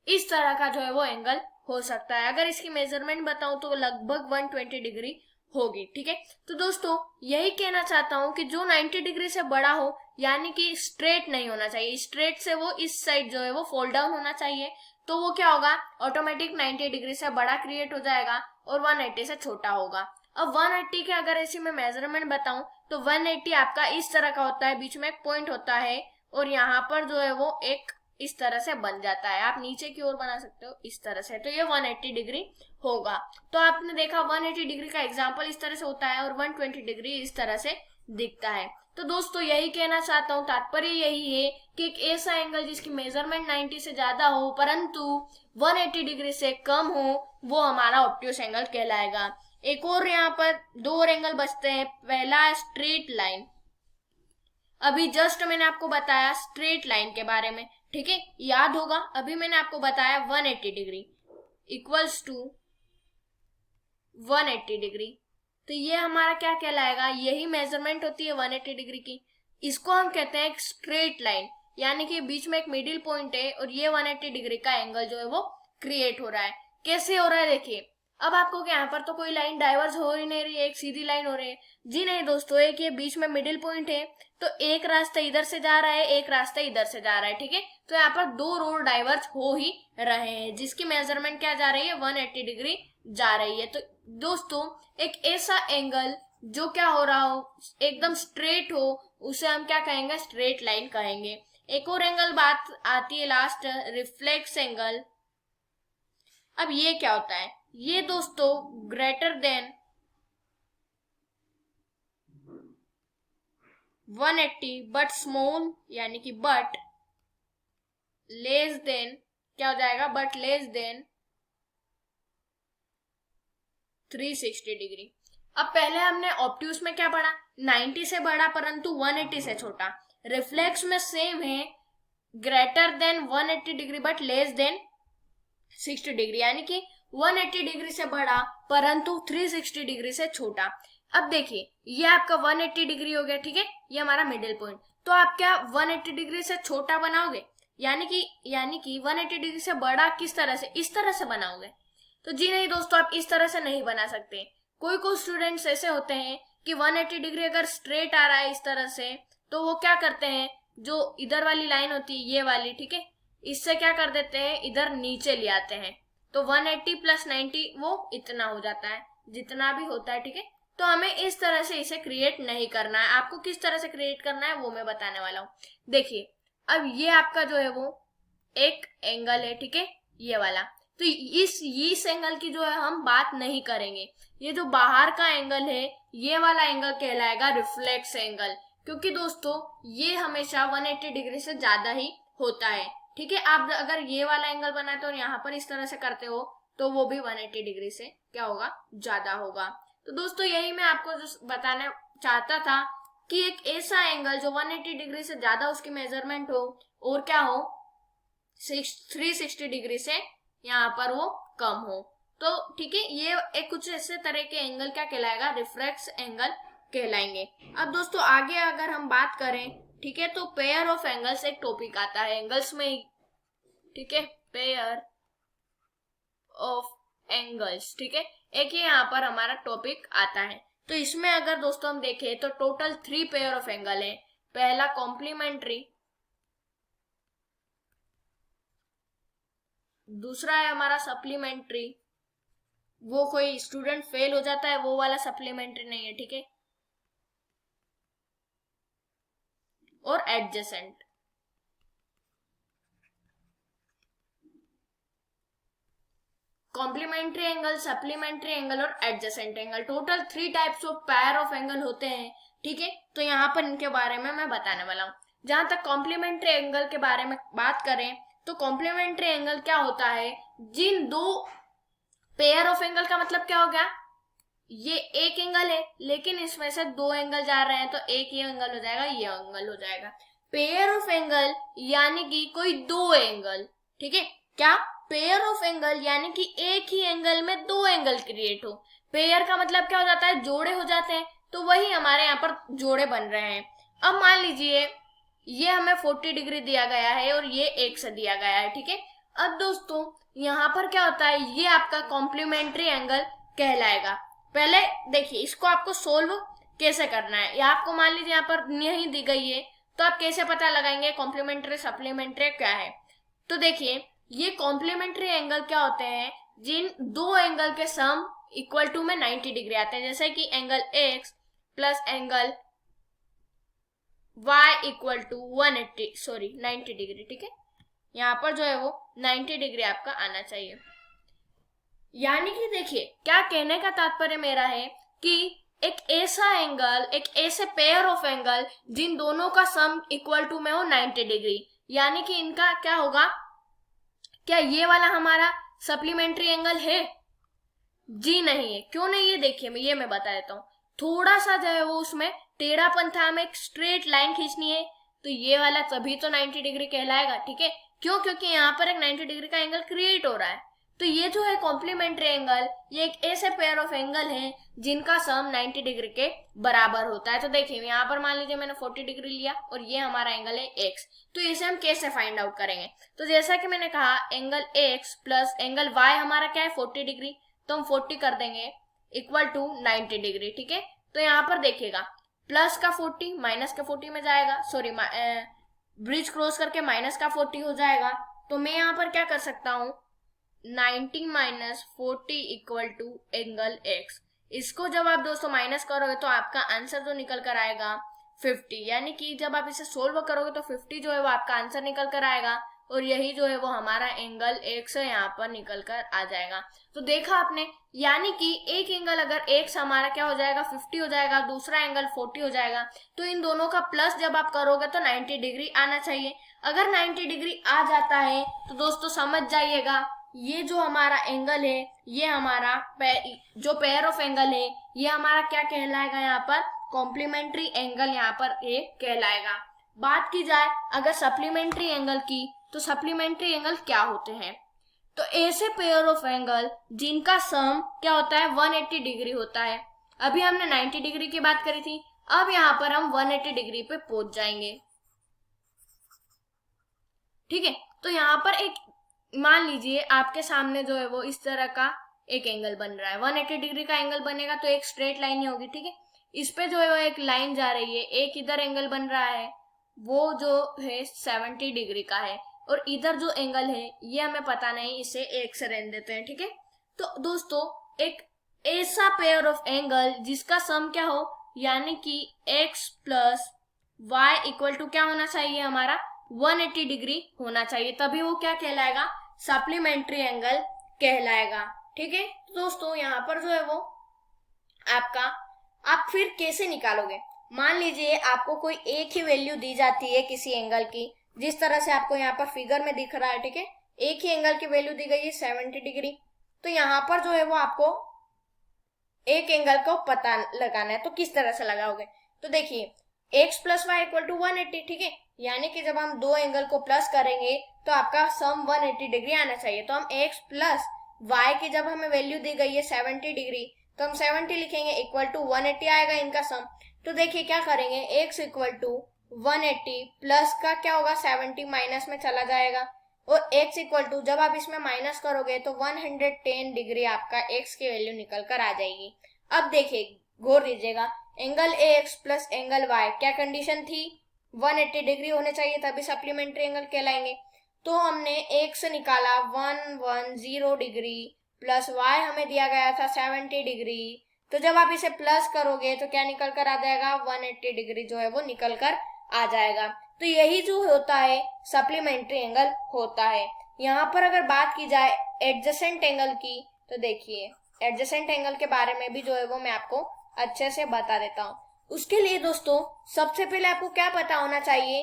इस तरह का जो है वो एंगल हो सकता है। अगर इसकी मेजरमेंट बताऊं तो लगभग 120 डिग्री होगी, ठीक है। तो दोस्तों यही कहना चाहता हूं कि जो 90 डिग्री से बड़ा हो, यानी कि स्ट्रेट नहीं होना चाहिए, स्ट्रेट से वो इस साइड जो है वो फोल्ड डाउन होना चाहिए, तो वो क्या होगा, ऑटोमेटिक 90 डिग्री से बड़ा क्रिएट हो जाएगा और 180 से छोटा होगा। अब 180 के अगर ऐसी मैं मेजरमेंट बताऊं तो 180 आपका इस तरह का होता है, बीच में एक पॉइंट होता है और यहाँ पर जो है वो एक इस तरह से बन जाता है। आप नीचे की ओर बना सकते हो इस तरह से, तो ये 180 डिग्री होगा। तो आपने देखा 180 डिग्री का एग्जांपल इस तरह से होता है और 120 डिग्री इस तरह से दिखता है। तो दोस्तों यही कहना चाहता हूँ, तात्पर्य यही है कि एक ऐसा एंगल जिसकी मेजरमेंट 90 से ज्यादा हो परंतु 180 डिग्री से कम हो, वो हमारा ऑब्ट्यूस एंगल कहलाएगा। एक और यहाँ पर दो और एंगल बचते हैं। पहला है स्ट्रेट लाइन। अभी जस्ट मैंने आपको बताया स्ट्रेट लाइन के बारे में, ठीक है, याद होगा। अभी मैंने आपको बताया 180 डिग्री इक्वल्स टू 180 डिग्री, तो ये हमारा क्या कहलाएगा, यही मेजरमेंट होती है 180 डिग्री की। इसको हम कहते हैं एक स्ट्रेट लाइन, यानी कि बीच में एक मिडिल पॉइंट है और ये 180 डिग्री का एंगल जो है वो क्रिएट हो रहा है। कैसे हो रहा है देखिए, अब आपको क्या यहाँ पर तो कोई लाइन डाइवर्स हो ही नहीं रही है, एक सीधी लाइन हो रही है, जी नहीं दोस्तों, एक ये बीच में मिडिल पॉइंट है, तो एक रास्ता इधर से जा रहा है, एक रास्ता इधर से जा रहा है, ठीक है। तो यहाँ पर दो रोड डाइवर्स हो ही रहे हैं जिसकी मेजरमेंट क्या जा रही है, 180 डिग्री जा रही है। तो दोस्तों एक ऐसा एंगल जो क्या हो रहा हो, एकदम स्ट्रेट हो, उसे हम क्या कहेंगे, स्ट्रेट लाइन कहेंगे। एक और एंगल बात आती है लास्ट, रिफ्लेक्स एंगल। अब ये क्या होता है, ये दोस्तों ग्रेटर देन 180 बट स्मॉल, यानी कि बट लेस देन क्या हो जाएगा, बट लेस देन 360 डिग्री। अब पहले हमने ऑब्ट्यूस में क्या पढ़ा, 90 से बड़ा परंतु 180 से छोटा। रिफ्लेक्स में सेम है, greater than 180 degree but less than 60 degree, यानी कि 180 डिग्री से बड़ा परंतु 360 डिग्री से छोटा। अब देखिए ये आपका 180 डिग्री हो गया, ठीक है, ये हमारा मिडिल पॉइंट। तो आप क्या 180 डिग्री से छोटा बनाओगे, यानी कि 180 डिग्री से बड़ा किस तरह से, इस तरह से बनाओगे? तो जी नहीं दोस्तों, आप इस तरह से नहीं बना सकते। कोई स्टूडेंट्स ऐसे होते हैं कि 180 डिग्री अगर स्ट्रेट आ रहा है इस तरह से, तो वो क्या करते हैं, जो इधर वाली लाइन होती है ये वाली, ठीक है, इससे क्या कर देते हैं, इधर नीचे ले आते हैं, तो 180 प्लस 90 वो इतना हो जाता है, जितना भी होता है, ठीक है। तो हमें इस तरह से इसे क्रिएट नहीं करना है। आपको किस तरह से क्रिएट करना है वो मैं बताने वाला हूँ। देखिए अब ये आपका जो है वो एक एंगल है, ठीक है, ये वाला। तो इस एंगल की जो है हम बात नहीं करेंगे। ये जो बाहर का एंगल है, ये वाला एंगल कहलाएगा रिफ्लेक्स एंगल, क्योंकि दोस्तों ये हमेशा 180 डिग्री से ज्यादा ही होता है, ठीक है। आप अगर ये वाला एंगल बनाते हो और यहाँ पर इस तरह से करते हो तो वो भी 180 डिग्री से क्या होगा, ज्यादा होगा। तो दोस्तों यही मैं आपको जो बताना चाहता था, कि एक ऐसा एंगल जो 180 डिग्री से ज्यादा उसकी मेजरमेंट हो और क्या हो 360 डिग्री से यहाँ पर वो कम हो। तो ठीक है, ये एक कुछ ऐसे तरह के एंगल क्या कहलाएगा, रिफ्रैक्स एंगल कहलाएंगे। अब दोस्तों आगे अगर हम बात करें, ठीक है, तो पेयर ऑफ एंगल्स एक टॉपिक आता है एंगल्स में ही, ठीक है, पेयर ऑफ एंगल्स, ठीक है, एक ही यहाँ पर हमारा टॉपिक आता है। तो इसमें अगर दोस्तों हम देखें तो टोटल 3 पेयर ऑफ एंगल है। पहला कॉम्प्लीमेंट्री, दूसरा है हमारा सप्लीमेंट्री, वो कोई स्टूडेंट फेल हो जाता है वो वाला सप्लीमेंट्री नहीं है, ठीक है, और adjacent. Complementary angle, supplementary angle और adjacent angle, total 3 types of pair of angle होते हैं, ठीक है। तो यहाँ पर इनके बारे में मैं बताने वाला हूँ। जहां तक कॉम्प्लीमेंट्री एंगल के बारे में बात करें तो कॉम्प्लीमेंट्री एंगल क्या होता है, जिन दो पेयर ऑफ एंगल का मतलब क्या हो गया, ये एक एंगल है लेकिन इसमें से 2 एंगल जा रहे हैं तो एक ये एंगल हो जाएगा, ये एंगल हो जाएगा। पेयर ऑफ एंगल यानी कि कोई 2 एंगल, ठीक है, क्या पेयर ऑफ एंगल यानी कि एक ही एंगल में 2 एंगल क्रिएट हो। पेयर का मतलब क्या हो जाता है, जोड़े हो जाते हैं, तो वही हमारे यहाँ पर जोड़े बन रहे हैं। अब मान लीजिए ये हमें 40 डिग्री दिया गया है और ये 1 से दिया गया है, ठीक है। अब दोस्तों यहाँ पर क्या होता है, ये आपका कॉम्प्लीमेंट्री एंगल कहलाएगा। पहले देखिए इसको आपको सोल्व कैसे करना है, या आपको मान लीजिए यहाँ पर नहीं दी गई है तो आप कैसे पता लगाएंगे कॉम्प्लीमेंट्री सप्लीमेंट्री क्या है। तो देखिए ये कॉम्प्लीमेंट्री एंगल क्या होते हैं, जिन 2 एंगल के सम इक्वल टू में 90 डिग्री आते हैं, जैसे कि angle x plus angle y equal to 90 degree, ठीक है। यहाँ पर जो है वो 90 डिग्री आपका आना चाहिए। यानी कि देखिए क्या कहने का तात्पर्य मेरा है कि एक ऐसा एंगल, एक ऐसे पेयर ऑफ एंगल जिन दोनों का सम इक्वल टू में हो 90 डिग्री, यानी कि इनका क्या होगा, क्या ये वाला हमारा सप्लीमेंट्री एंगल है? जी नहीं है। क्यों नहीं है, देखिए मैं बता देता हूँ। थोड़ा सा जो है वो उसमें टेढ़ापन था, हमें एक स्ट्रेट लाइन खींचनी है, तो ये वाला तभी तो 90 डिग्री कहलाएगा, ठीक है। क्यों, क्योंकि यहाँ पर एक 90 डिग्री का एंगल क्रिएट हो रहा है। तो ये जो है कॉम्प्लीमेंट्री एंगल, ये एक ऐसे पेयर ऑफ एंगल है जिनका सम 90 डिग्री के बराबर होता है। तो देखिए यहाँ पर मान लीजिए मैंने 40 डिग्री लिया और ये हमारा एंगल है x, तो इसे हम कैसे फाइंड आउट करेंगे। तो जैसा कि मैंने कहा angle x plus angle y हमारा क्या है 40 डिग्री, तो हम 40 कर देंगे इक्वल टू 90 डिग्री, ठीक है। तो यहाँ पर देखिएगा प्लस का 40 माइनस का 40 में जाएगा, सॉरी ब्रिज क्रॉस करके माइनस का 40 हो जाएगा। तो मैं यहाँ पर क्या कर सकता हूँ 90 minus 40 equal to angle x। इसको जब आप दोस्तों माइनस करोगे तो आपका आंसर जो निकल कर आएगा 50, यानी कि जब आप इसे सोल्व करोगे तो 50 जो है वो आपका आंसर निकल कर आएगा और यही जो है वो हमारा एंगल x है यहाँ पर निकल कर आ जाएगा। तो देखा आपने, यानी कि एक एंगल अगर x हमारा क्या हो जाएगा 50 हो जाएगा, दूसरा एंगल 40 हो जाएगा, तो इन दोनों का प्लस जब आप करोगे तो 90 डिग्री आना चाहिए। अगर 90 डिग्री आ जाता है तो दोस्तों समझ जाइएगा ये जो हमारा एंगल है, ये हमारा जो पेयर ऑफ एंगल है, ये हमारा क्या कहलाएगा, यहाँ पर कॉम्प्लीमेंट्री एंगल यहाँ पर एक कहलाएगा। बात की जाए अगर सप्लीमेंट्री एंगल की, तो सप्लीमेंट्री एंगल क्या होते हैं, तो ऐसे पेयर ऑफ एंगल जिनका सम क्या होता है 180 डिग्री होता है। अभी हमने 90 डिग्री की बात करी थी, अब यहाँ पर हम 180 डिग्री पे पहुंच जाएंगे, ठीक है। तो यहाँ पर एक मान लीजिए आपके सामने जो है वो इस तरह का एक एंगल बन रहा है, 180 डिग्री का एंगल बनेगा तो एक स्ट्रेट लाइन ही होगी, ठीक है। इस पे जो है वो एक लाइन जा रही है, एक इधर एंगल बन रहा है वो जो है 70 डिग्री का है, और इधर जो एंगल है ये हमें पता नहीं, इसे एक से रहने देते हैं, ठीक है। तो दोस्तों एक ऐसा पेयर ऑफ एंगल जिसका सम क्या हो, यानी कि x plus Y equal to क्या होना चाहिए हमारा 180 डिग्री होना चाहिए, तभी वो क्या कहलाएगा सप्लीमेंट्री एंगल कहलाएगा, ठीक है। तो दोस्तों यहाँ पर जो है वो आपका, आप फिर कैसे निकालोगे, मान लीजिए आपको कोई एक ही वैल्यू दी जाती है किसी एंगल की, जिस तरह से आपको यहाँ पर फिगर में दिख रहा है, ठीक है। एक ही एंगल की वैल्यू दी गई है 70 डिग्री, तो यहाँ पर जो है वो आपको एक एंगल को पता लगाना है, तो किस तरह से लगाओगे। तो देखिए x plus Y equal to 180, ठीक है। यानी कि जब हम दो एंगल को प्लस करेंगे तो आपका सम 180 डिग्री आना चाहिए। तो हम x प्लस वाई की जब हमें वैल्यू दी गई है 70 डिग्री, तो हम 70 लिखेंगे इक्वल टू 180 आएगा इनका सम। तो देखिए क्या करेंगे, x इक्वल टू 180 प्लस का क्या होगा 70 माइनस में चला जाएगा, और x इक्वल टू जब आप इसमें माइनस करोगे तो 110 डिग्री आपका x की वैल्यू निकल कर आ जाएगी। अब देखिए गौर दीजिएगा, angle AX plus angle Y क्या कंडीशन थी, 180 डिग्री होने चाहिए तभी सप्लीमेंट्री एंगल कहलाएंगे। तो हमने X निकाला 110 डिग्री प्लस Y हमें दिया गया था 70 डिग्री। तो जब आप इसे प्लस करोगे तो क्या निकल कर आ जाएगा, 180 डिग्री जो है वो निकल कर आ जाएगा। तो यही जो होता है सप्लीमेंट्री एंगल होता है। यहाँ पर अगर बात की जाए एडजेसेंट एंगल की, तो देखिए एडजेसेंट एंगल के बारे में भी जो है वो मैं आपको अच्छे से बता देता हूँ। उसके लिए दोस्तों सबसे पहले आपको क्या पता होना चाहिए,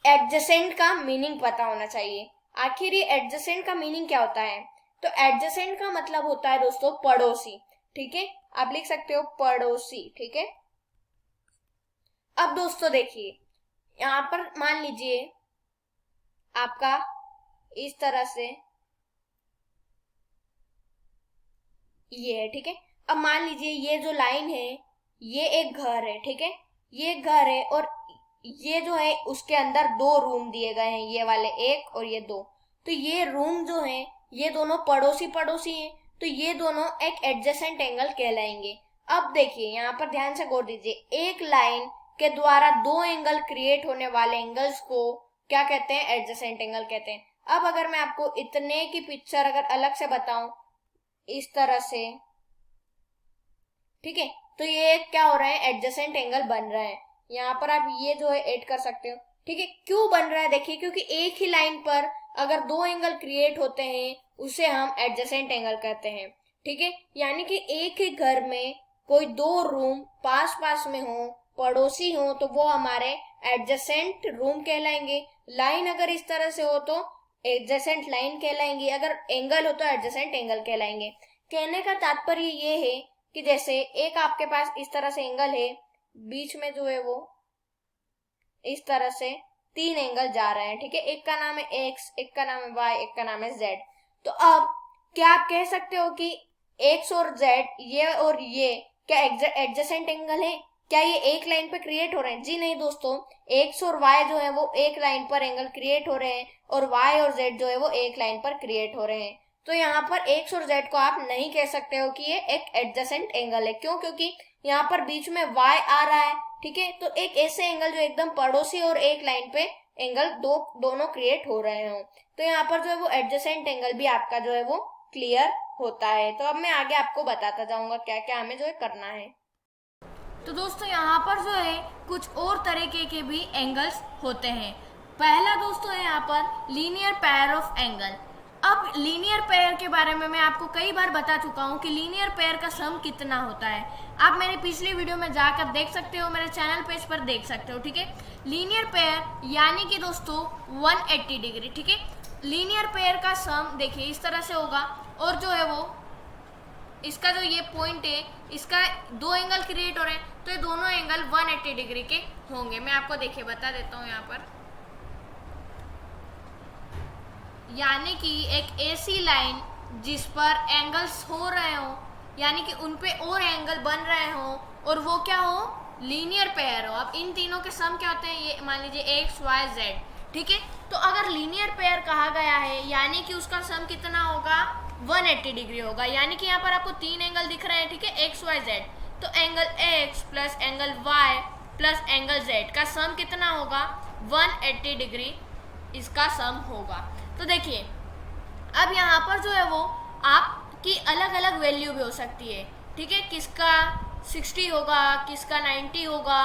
एडजेसेंट का मीनिंग पता होना चाहिए। आखिर ये एडजेसेंट का मीनिंग क्या होता है, तो एडजेसेंट का मतलब होता है दोस्तों पड़ोसी, ठीक है। आप लिख सकते हो पड़ोसी, ठीक है। अब दोस्तों देखिए यहां पर मान लीजिए आपका इस तरह से ये है, ठीक है। अब मान लीजिए ये जो लाइन है ये एक घर है, ठीक है। ये घर है और ये जो है उसके अंदर दो रूम दिए गए हैं, ये वाले एक और ये दो। तो ये रूम जो है ये दोनों पड़ोसी पड़ोसी हैं, तो ये दोनों एक एडजेसेंट एंगल कहलाएंगे। अब देखिए यहाँ पर ध्यान से गौर दीजिए, एक लाइन के द्वारा दो एंगल क्रिएट होने वाले एंगल्स को क्या कहते हैं, एडजेसेंट एंगल कहते हैं। अब अगर मैं आपको इतने की पिक्चर अगर अलग से बताऊं इस तरह से, ठीक है, तो ये क्या हो रहा है, एडजेसेंट एंगल बन रहा है। यहाँ पर आप ये जो है ऐड कर सकते हो, ठीक है। क्यों बन रहा है, देखिए क्योंकि एक ही लाइन पर अगर दो एंगल क्रिएट होते हैं उसे हम एडजेसेंट एंगल कहते हैं, ठीक है। यानी कि एक ही घर में कोई दो रूम पास पास में हो, पड़ोसी हो, तो वो हमारे एडजेसेंट रूम कहलाएंगे। लाइन अगर इस तरह से हो तो एडजेसेंट लाइन कहलाएंगी, अगर एंगल हो तो एडजेसेंट एंगल कहलाएंगे। कहने का तात्पर्य ये है कि जैसे एक आपके पास इस तरह से एंगल है, बीच में जो है वो इस तरह से तीन एंगल जा रहे हैं, ठीक है। एक का नाम है x, एक का नाम है y, एक का नाम है z। तो अब क्या आप कह सकते हो कि x और z ये और ये क्या एडजेसेंट एंगल है, क्या ये एक लाइन पे क्रिएट हो रहे हैं? जी नहीं दोस्तों, x और y जो है वो एक लाइन पर एंगल क्रिएट हो रहे हैं और y और z जो है वो एक लाइन पर क्रिएट हो रहे हैं। तो यहाँ पर x और z को आप नहीं कह सकते हो कि ये एक एडजेसेंट एंगल है। क्यों? क्योंकि यहाँ पर बीच में y आ रहा है, ठीक है। तो एक ऐसे एंगल जो एकदम पड़ोसी और एक लाइन पे एंगल दोनों क्रिएट हो रहे हो, तो यहाँ पर जो है वो एडजेसेंट एंगल भी आपका जो है वो क्लियर होता है। तो अब मैं आगे आपको बताता जाऊंगा क्या क्या हमें जो है करना है। तो दोस्तों यहाँ पर जो है कुछ और तरीके के भी एंगल्स होते हैं। पहला दोस्तों है यहाँ पर लीनियर पेयर ऑफ एंगल। अब लीनियर पेयर के बारे में मैं आपको कई बार बता चुका हूँ कि लीनियर पेयर का सम कितना होता है। आप मेरे पिछली वीडियो में जाकर देख सकते हो, मेरे चैनल पेज पर देख सकते हो, ठीक है। लीनियर पेयर यानी कि दोस्तों 180 डिग्री, ठीक है। लीनियर पेयर का सम देखिए इस तरह से होगा, और जो है वो इसका जो ये पॉइंट है इसका दो एंगल क्रिएट हो रहे हैं, तो ये दोनों एंगल 180 डिग्री के होंगे। मैं आपको देखिए बता देता हूँ यहाँ पर, यानी कि एक ऐसी लाइन जिस पर एंगल्स हो रहे हो, यानी कि उन पे और एंगल बन रहे हो और वो क्या हो, लीनियर पेयर हो। अब इन तीनों के सम क्या होते हैं, ये मान लीजिए x y z, ठीक है। तो अगर लीनियर पेयर कहा गया है यानी कि उसका सम कितना होगा, 180 डिग्री होगा। यानी कि यहाँ पर आपको तीन एंगल दिख रहे हैं, ठीक है, x y z। तो angle x plus angle y plus angle z का सम कितना होगा, 180 डिग्री इसका सम होगा। तो देखिए अब यहाँ पर जो है वो आपकी अलग अलग वैल्यू भी हो सकती है, ठीक है। किसका 60 होगा, किसका 90 होगा,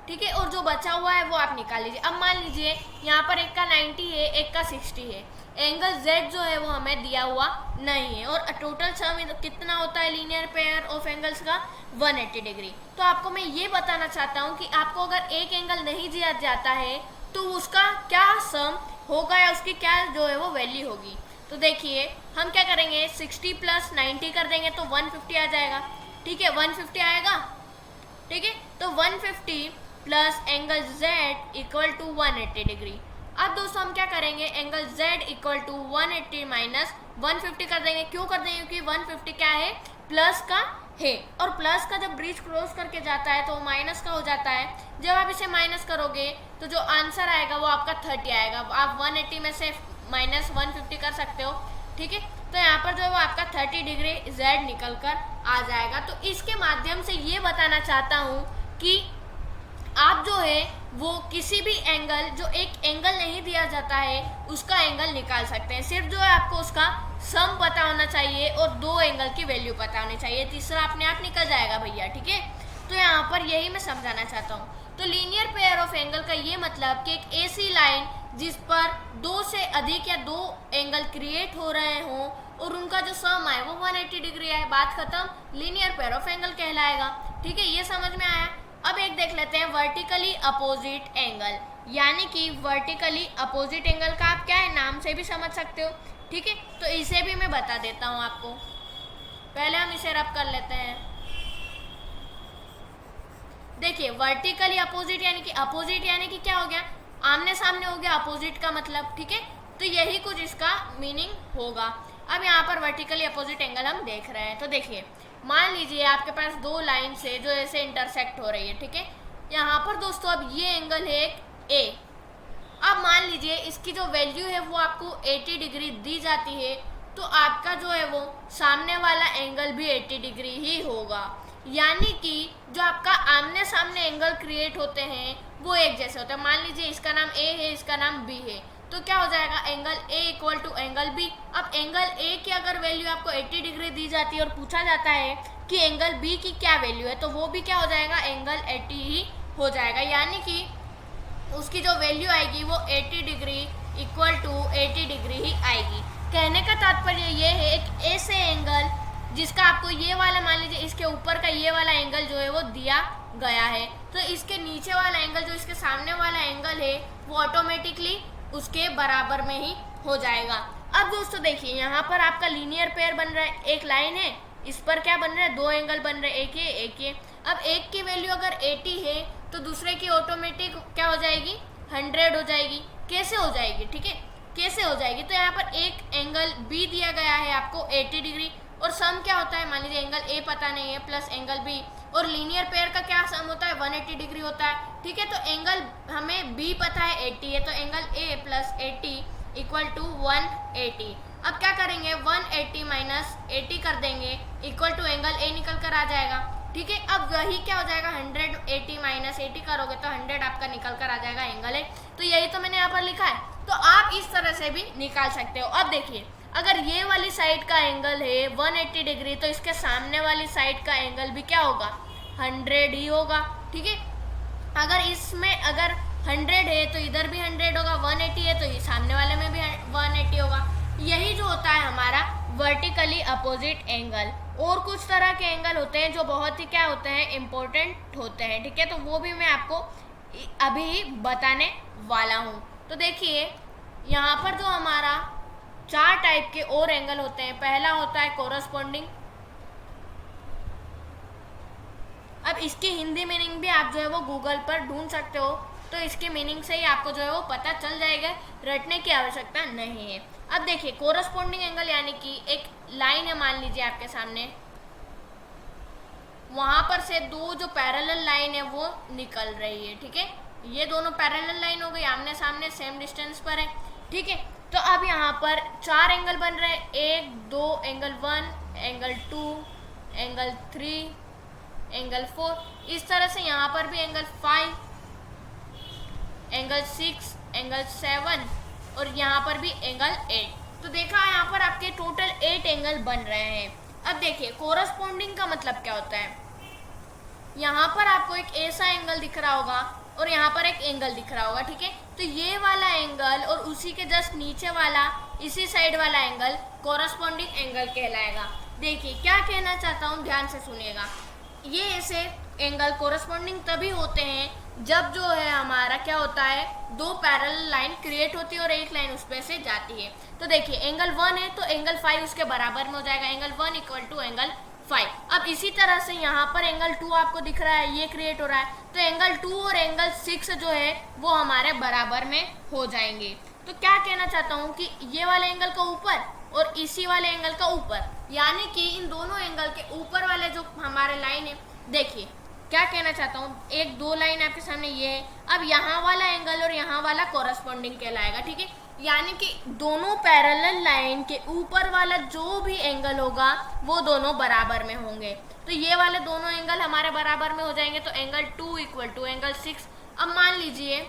ठीक है। और जो बचा हुआ है वो आप निकाल लीजिए। अब मान लीजिए यहाँ पर एक का 90 है, एक का 60 है। एंगल Z जो है वो हमें दिया हुआ नहीं है, और टोटल सम कितना होता है लीनियर पेयर ऑफ एंगल्स का, 180 डिग्री। तो आपको मैं ये बताना चाहता हूँ कि आपको अगर एक एंगल नहीं दिया जाता है तो उसका क्या सम होगा या उसकी क्या जो है वो वैल्यू होगी। तो देखिए हम क्या करेंगे, 60 प्लस 90 कर देंगे तो 150 आ जाएगा, ठीक है। 150 आएगा, ठीक है। तो 150 plus angle Z equal to 180 degree. अब दोस्तों हम क्या करेंगे, angle Z equal to 180 minus 150 कर देंगे। क्यों कर देंगे, क्योंकि 150 क्या है, प्लस का है, और प्लस का जब ब्रिज क्रॉस करके जाता है तो वो माइनस का हो जाता है। जब आप इसे माइनस करोगे तो जो आंसर आएगा वो आपका 30 आएगा। आप 180 में से माइनस 150 कर सकते हो, ठीक है। तो यहाँ पर जो है वो आपका 30 डिग्री Z निकल कर आ जाएगा। तो इसके माध्यम से ये बताना चाहता हूँ कि आप जो है वो किसी भी एंगल, जो एक एंगल नहीं दिया जाता है उसका एंगल निकाल सकते हैं। सिर्फ जो है आपको उसका सम पता होना चाहिए और दो एंगल की वैल्यू पता होनी चाहिए, तीसरा अपने आप निकल जाएगा भैया, ठीक है। तो यहाँ पर यही मैं समझाना चाहता हूँ। तो लीनियर पेयर ऑफ एंगल का ये मतलब कि एक ऐसी लाइन जिस पर दो से अधिक या दो एंगल क्रिएट हो रहे हों और उनका जो सम है वो 180 डिग्री है, बात खत्म, लीनियर पेयर ऑफ एंगल कहलाएगा, ठीक है। ये समझ में आया। अब एक देख लेते हैं वर्टिकली अपोजिट एंगल, यानी कि वर्टिकली अपोजिट एंगल का आप क्या है, नाम से भी समझ सकते हो, ठीक है। तो इसे भी मैं बता देता हूँ आपको, पहले हम इसे रब कर लेते हैं। देखिए वर्टिकली अपोजिट यानी कि अपोजिट यानी कि क्या हो गया, आमने सामने हो गया अपोजिट का मतलब, ठीक है। तो यही कुछ इसका मीनिंग होगा। अब यहाँ पर वर्टिकली अपोजिट एंगल हम देख रहे हैं। तो देखिए मान लीजिए आपके पास दो लाइन से जो ऐसे इंटरसेक्ट हो रही है, ठीक है। यहाँ पर दोस्तों अब ये एंगल है एक ए। अब मान लीजिए इसकी जो वैल्यू है वो आपको 80 डिग्री दी जाती है, तो आपका जो है वो सामने वाला एंगल भी 80 डिग्री ही होगा। यानी कि जो आपका आमने सामने एंगल क्रिएट होते हैं वो एक जैसे होते हैं। मान लीजिए इसका नाम ए है, इसका नाम बी है, तो क्या हो जाएगा, angle A equal to angle B. अब एंगल ए की अगर वैल्यू आपको 80 डिग्री दी जाती है और पूछा जाता है कि एंगल बी की क्या वैल्यू है, तो वो भी क्या हो जाएगा, एंगल 80 ही हो जाएगा। यानी कि उसकी जो वैल्यू आएगी वो 80 डिग्री इक्वल टू 80 डिग्री ही आएगी। कहने का तात्पर्य ये है, एक ऐसे एंगल जिसका आपको ये वाला, मान लीजिए इसके ऊपर का ये वाला एंगल जो है वो दिया गया है, तो इसके नीचे वाला एंगल जो इसके सामने वाला एंगल है वो ऑटोमेटिकली उसके बराबर में ही हो जाएगा। अब दोस्तों देखिए यहाँ पर आपका लीनियर पेयर बन रहा है, एक लाइन है, इस पर क्या बन रहा है, दो एंगल बन रहे हैं, एक ये एक ये। अब एक की वैल्यू अगर 80 है तो दूसरे की ऑटोमेटिक क्या हो जाएगी, 100 हो जाएगी। कैसे हो जाएगी, ठीक है, कैसे हो जाएगी, तो यहाँ पर एक एंगल बी दिया गया है आपको 80 डिग्री, और सम क्या होता है, मान लीजिए एंगल ए पता नहीं है प्लस एंगल बी, और लीनियर पेयर का क्या सम होता है, 180 डिग्री होता है, ठीक है। तो एंगल हमें बी पता है 80 है, तो angle A plus 80 equal to 180। अब क्या करेंगे, 180 माइनस 80 कर देंगे इक्वल टू एंगल ए निकल कर आ जाएगा, ठीक है। अब वही क्या हो जाएगा, 180 माइनस 80 करोगे तो 100 आपका निकल कर आ जाएगा एंगल ए। तो यही तो मैंने यहाँ पर लिखा है, तो आप इस तरह से भी निकाल सकते हो। अब देखिए अगर ये वाली साइड का एंगल है 180 डिग्री, तो इसके सामने वाली साइड का एंगल भी क्या होगा, 100 ही होगा, ठीक है। अगर इसमें अगर 100 है तो इधर भी 100 होगा, 180 है तो ये सामने वाले में भी 180 होगा। यही जो होता है हमारा वर्टिकली अपोजिट एंगल। और कुछ तरह के एंगल होते हैं जो बहुत ही क्या होते हैं, इम्पोर्टेंट होते हैं, ठीक है। तो वो भी मैं आपको अभी बताने वाला हूँ। तो देखिए यहाँ पर जो हमारा 4 टाइप के और एंगल होते हैं। पहला होता है कोरस्पॉन्डिंग। अब इसकी हिंदी मीनिंग भी आप जो है वो गूगल पर ढूंढ सकते हो, तो इसकी मीनिंग से ही आपको जो है वो पता चल जाएगा, रटने की आवश्यकता नहीं है। अब देखिए कोरस्पॉन्डिंग एंगल यानी कि एक लाइन है, मान लीजिए आपके सामने, वहां पर से दो जो पैरेलल लाइन है वो निकल रही है, ठीक है। ये दोनों पैरेलल लाइन हो गई, आमने सामने सेम डिस्टेंस पर है, ठीक है। तो अब यहाँ पर 4 एंगल बन रहे हैं, 1 2 एंगल 1 एंगल 2 एंगल 3 एंगल 4। इस तरह से यहाँ पर भी एंगल 5 एंगल 6 एंगल 7 और यहाँ पर भी एंगल 8। तो देखा यहाँ पर आपके टोटल 8 एंगल बन रहे हैं। अब देखिए कोरस्पॉन्डिंग का मतलब क्या होता है, यहाँ पर आपको एक ऐसा एंगल दिख रहा होगा और यहाँ पर एक एंगल दिख रहा होगा, ठीक है। तो ये वाला एंगल और उसी के जस्ट नीचे वाला इसी साइड वाला एंगल कोरस्पॉन्डिंग एंगल कहलाएगा। देखिए क्या कहना चाहता हूँ, ध्यान से सुनिएगा। ये ऐसे एंगल कोरस्पॉन्डिंग तभी होते हैं जब जो है हमारा क्या होता है, दो पैरेलल लाइन क्रिएट होती है और एक लाइन उस पे से जाती है। तो देखिए एंगल 1 है तो एंगल 5 उसके बराबर में हो जाएगा, एंगल 1 इक्वल टू एंगल 5। अब इसी तरह से यहाँ पर एंगल 2 आपको दिख रहा है, ये क्रिएट हो रहा है, तो एंगल 2 और एंगल 6 जो है वो हमारे बराबर में हो जाएंगे। तो क्या कहना चाहता हूँ कि ये वाले एंगल का ऊपर और इसी वाले एंगल का ऊपर, यानी कि इन दोनों एंगल के ऊपर वाले जो हमारे लाइन है, देखिए क्या कहना चाहता हूँ, एक दो लाइन आपके सामने ये है, अब यहाँ वाला एंगल और यहाँ वाला कोरस्पॉन्डिंग कहलाएगा, ठीक है। यानी कि दोनों पैरेलल लाइन के ऊपर वाला जो भी एंगल होगा वो दोनों बराबर में होंगे। तो ये वाले दोनों एंगल हमारे बराबर में हो जाएंगे, तो एंगल 2 इक्वल टू एंगल 6। अब मान लीजिए,